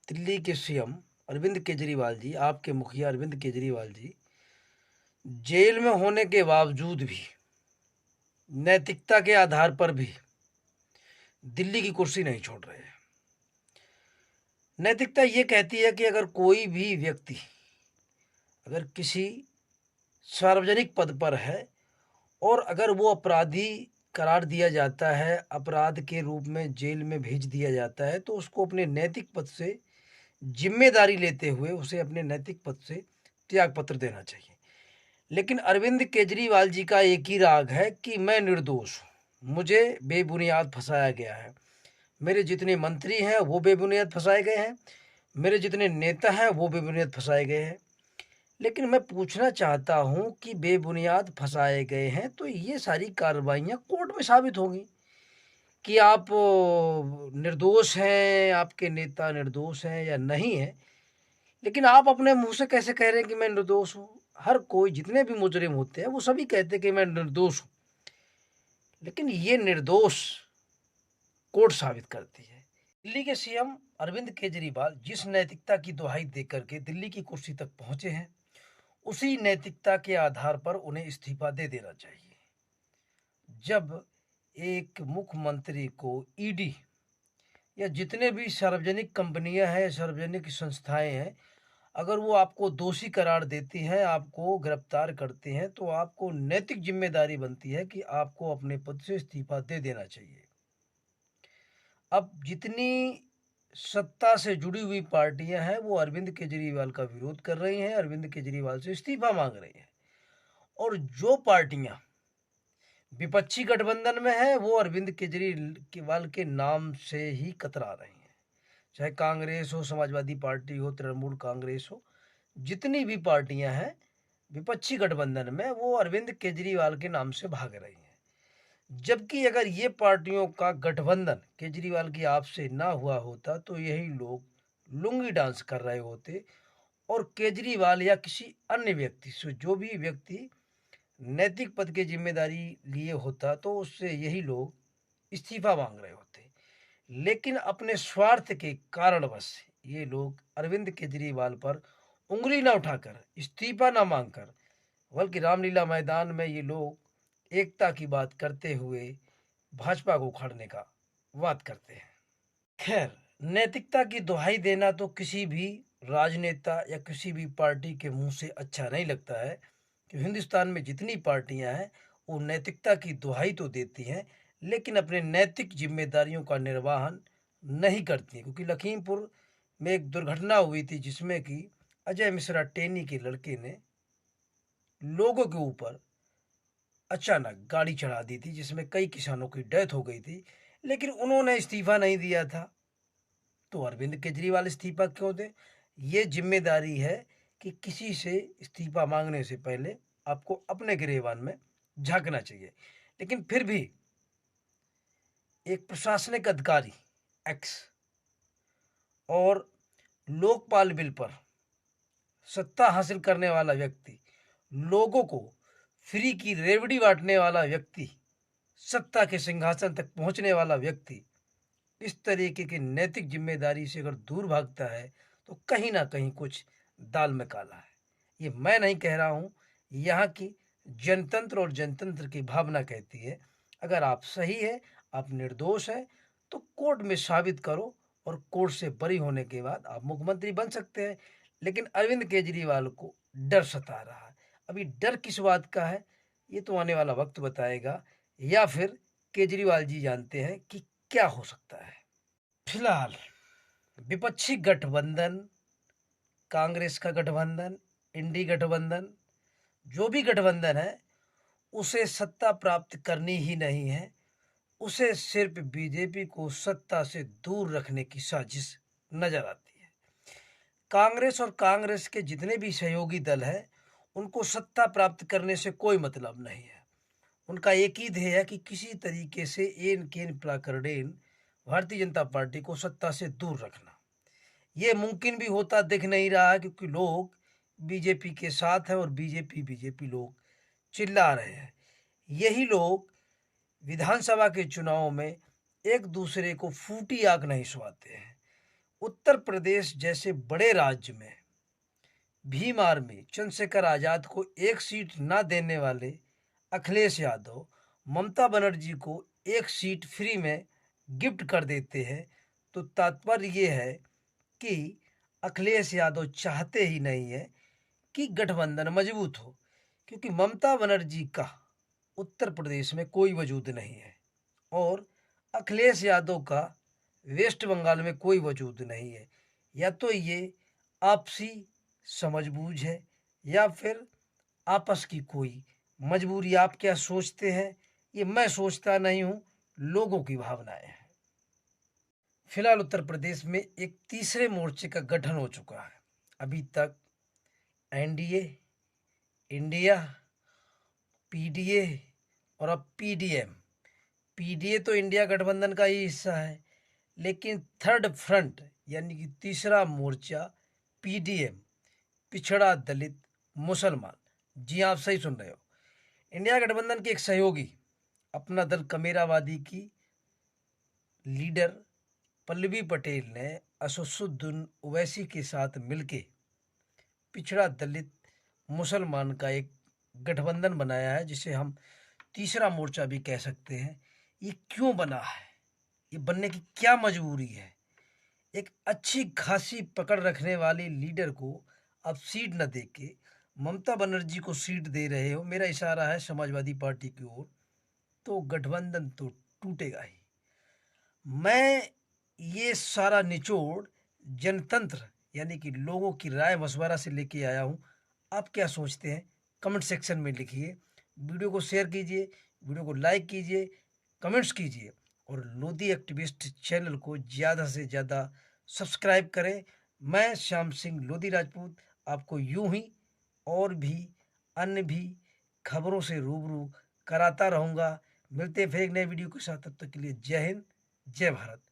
दिल्ली के सीएम अरविंद केजरीवाल जी, आपके मुखिया अरविंद केजरीवाल जी, जेल में होने के बावजूद भी, नैतिकता के आधार पर भी दिल्ली की कुर्सी नहीं छोड़ रहे हैं। नैतिकता ये कहती है कि अगर कोई भी व्यक्ति अगर किसी सार्वजनिक पद पर है और अगर वो अपराधी करार दिया जाता है, अपराध के रूप में जेल में भेज दिया जाता है, तो उसको अपने नैतिक पद से जिम्मेदारी लेते हुए उसे अपने नैतिक पद से त्यागपत्र देना चाहिए। लेकिन अरविंद केजरीवाल जी का एक ही राग है कि मैं निर्दोष हूँ, मुझे बेबुनियाद फंसाया गया है। मेरे जितने मंत्री हैं वो बेबुनियाद फंसाए गए हैं, मेरे जितने नेता हैं वो बेबुनियाद फंसाए गए हैं। लेकिन मैं पूछना चाहता हूँ कि बेबुनियाद फंसाए गए हैं तो ये सारी कार्रवाइयाँ कोर्ट में साबित होंगी कि आप निर्दोष हैं, आपके नेता निर्दोष हैं या नहीं है। लेकिन आप अपने मुंह से कैसे कह रहे हैं कि मैं निर्दोष हूँ? हर कोई, जितने भी मुजरिम होते हैं वो सभी कहते हैं कि मैं निर्दोष हूँ, लेकिन ये निर्दोष कोर्ट साबित करती है। दिल्ली के सीएम अरविंद केजरीवाल जिस नैतिकता की दुहाई देकर के दिल्ली की कुर्सी तक पहुंचे हैं, उसी नैतिकता के आधार पर उन्हें इस्तीफा दे देना चाहिए। जब एक मुख्यमंत्री को ईडी या जितने भी सार्वजनिक कंपनियां हैं, सार्वजनिक संस्थाएं हैं, अगर वो आपको दोषी करार देती हैं, आपको गिरफ्तार करते हैं, तो आपको नैतिक जिम्मेदारी बनती है कि आपको अपने पद से इस्तीफा दे देना चाहिए। अब जितनी सत्ता से जुड़ी हुई पार्टियां हैं वो अरविंद केजरीवाल का विरोध कर रही हैं, अरविंद केजरीवाल से इस्तीफा मांग रही हैं। और जो पार्टियां विपक्षी गठबंधन में है वो अरविंद केजरीवाल के नाम से ही कतरा रही हैं। चाहे कांग्रेस हो, समाजवादी पार्टी हो, तृणमूल कांग्रेस हो, जितनी भी पार्टियां हैं विपक्षी गठबंधन में वो अरविंद केजरीवाल के नाम से भाग रही हैं। जबकि अगर ये पार्टियों का गठबंधन केजरीवाल की आप से ना हुआ होता तो यही लोग लुंगी डांस कर रहे होते और केजरीवाल या किसी अन्य व्यक्ति से, जो भी व्यक्ति नैतिक पद की जिम्मेदारी लिए होता, तो उससे यही लोग इस्तीफा मांग रहे होते। लेकिन अपने स्वार्थ के कारणवश ये लोग अरविंद केजरीवाल पर उंगली ना उठाकर, इस्तीफा ना मांगकर, बल्कि रामलीला मैदान में ये लोग एकता की बात करते हुए भाजपा को उखाड़ने का बात करते हैं। खैर, नैतिकता की दुहाई देना तो किसी भी राजनेता या किसी भी पार्टी के मुंह से अच्छा नहीं लगता है कि हिंदुस्तान में जितनी पार्टियां हैं वो नैतिकता की दुहाई तो देती हैं, लेकिन अपने नैतिक जिम्मेदारियों का निर्वहन नहीं करती। क्योंकि लखीमपुर में एक दुर्घटना हुई थी जिसमें कि अजय मिश्रा टेनी के लड़के ने लोगों के ऊपर अचानक गाड़ी चढ़ा दी थी, जिसमें कई किसानों की डेथ हो गई थी, लेकिन उन्होंने इस्तीफा नहीं दिया था। तो अरविंद केजरीवाल इस्तीफा क्यों दें? ये जिम्मेदारी है कि किसी से इस्तीफा मांगने से पहले आपको अपने गिरेबान में झांकना चाहिए। लेकिन फिर भी एक प्रशासनिक अधिकारी एक्स और लोकपाल बिल पर सत्ता हासिल करने वाला व्यक्ति, लोगों को फ्री की रेवड़ी बांटने वाला व्यक्ति, सत्ता के सिंहासन तक पहुंचने वाला व्यक्ति इस तरीके की नैतिक जिम्मेदारी से अगर दूर भागता है तो कहीं ना कहीं कुछ दाल में काला है। ये मैं नहीं कह रहा हूँ, यहाँ की जनतंत्र और जनतंत्र की भावना कहती है। अगर आप सही है, आप निर्दोष हैं, तो कोर्ट में साबित करो और कोर्ट से बरी होने के बाद आप मुख्यमंत्री बन सकते हैं। लेकिन अरविंद केजरीवाल को डर सता रहा है। अभी डर किस बात का है ये तो आने वाला वक्त बताएगा, या फिर केजरीवाल जी जानते हैं कि क्या हो सकता है। फिलहाल विपक्षी गठबंधन, कांग्रेस का गठबंधन, इंडी गठबंधन, जो भी गठबंधन है, उसे सत्ता प्राप्त करनी ही नहीं है। उसे सिर्फ बीजेपी को सत्ता से दूर रखने की साजिश नजर आती है। कांग्रेस और कांग्रेस के जितने भी सहयोगी दल हैं, उनको सत्ता प्राप्त करने से कोई मतलब नहीं है। उनका एक ही ध्येय है कि किसी तरीके से एन केन प्राकरणेन भारतीय जनता पार्टी को सत्ता से दूर रखना। ये मुमकिन भी होता दिख नहीं रहा है, क्योंकि लोग बीजेपी के साथ हैं और बीजेपी बीजेपी लोग चिल्ला रहे हैं। यही लोग विधानसभा के चुनाव में एक दूसरे को फूटी आग नहीं सुहाते हैं। उत्तर प्रदेश जैसे बड़े राज्य में भीम आर्मी चंद्रशेखर आजाद को एक सीट न देने वाले अखिलेश यादव ममता बनर्जी को एक सीट फ्री में गिफ्ट कर देते हैं, तो तात्पर्य ये है कि अखिलेश यादव चाहते ही नहीं है कि गठबंधन मजबूत हो, क्योंकि ममता बनर्जी का उत्तर प्रदेश में कोई वजूद नहीं है और अखिलेश यादव का वेस्ट बंगाल में कोई वजूद नहीं है। या तो ये आपसी समझबूझ है या फिर आपस की कोई मजबूरी। आप क्या सोचते हैं? ये मैं सोचता नहीं हूँ, लोगों की भावनाएं हैं। फिलहाल उत्तर प्रदेश में एक तीसरे मोर्चे का गठन हो चुका है। अभी तक एनडीए, इंडिया, पीडीए और अब पीडीएम। पीडीए तो इंडिया गठबंधन का ही हिस्सा है, लेकिन थर्ड फ्रंट यानी कि तीसरा मोर्चा पीडीएम, पिछड़ा दलित मुसलमान, जी आप सही सुन रहे हो, इंडिया गठबंधन के एक सहयोगी अपना दल कमेरावादी की लीडर पल्लवी पटेल ने असदुद्दीन ओवैसी के साथ मिलके पिछड़ा दलित मुसलमान का एक गठबंधन बनाया है, जिसे हम तीसरा मोर्चा भी कह सकते हैं। ये क्यों बना है? ये बनने की क्या मजबूरी है? एक अच्छी खासी पकड़ रखने वाले लीडर को अब सीट न दे के ममता बनर्जी को सीट दे रहे हो, मेरा इशारा है समाजवादी पार्टी की ओर, तो गठबंधन तो टूटेगा ही। मैं ये सारा निचोड़ जनतंत्र यानी कि लोगों की राय मशवरा से लेके आया हूँ। आप क्या सोचते हैं? कमेंट सेक्शन में लिखिए। वीडियो को शेयर कीजिए, वीडियो को लाइक कीजिए, कमेंट्स कीजिए और लोधी एक्टिविस्ट चैनल को ज़्यादा से ज़्यादा सब्सक्राइब करें। मैं श्याम सिंह लोधी राजपूत आपको यूं ही और भी अन्य भी खबरों से रूबरू कराता रहूँगा। मिलते हैं फिर एक नए वीडियो के साथ, तब तक के लिए जय हिंद, जय भारत।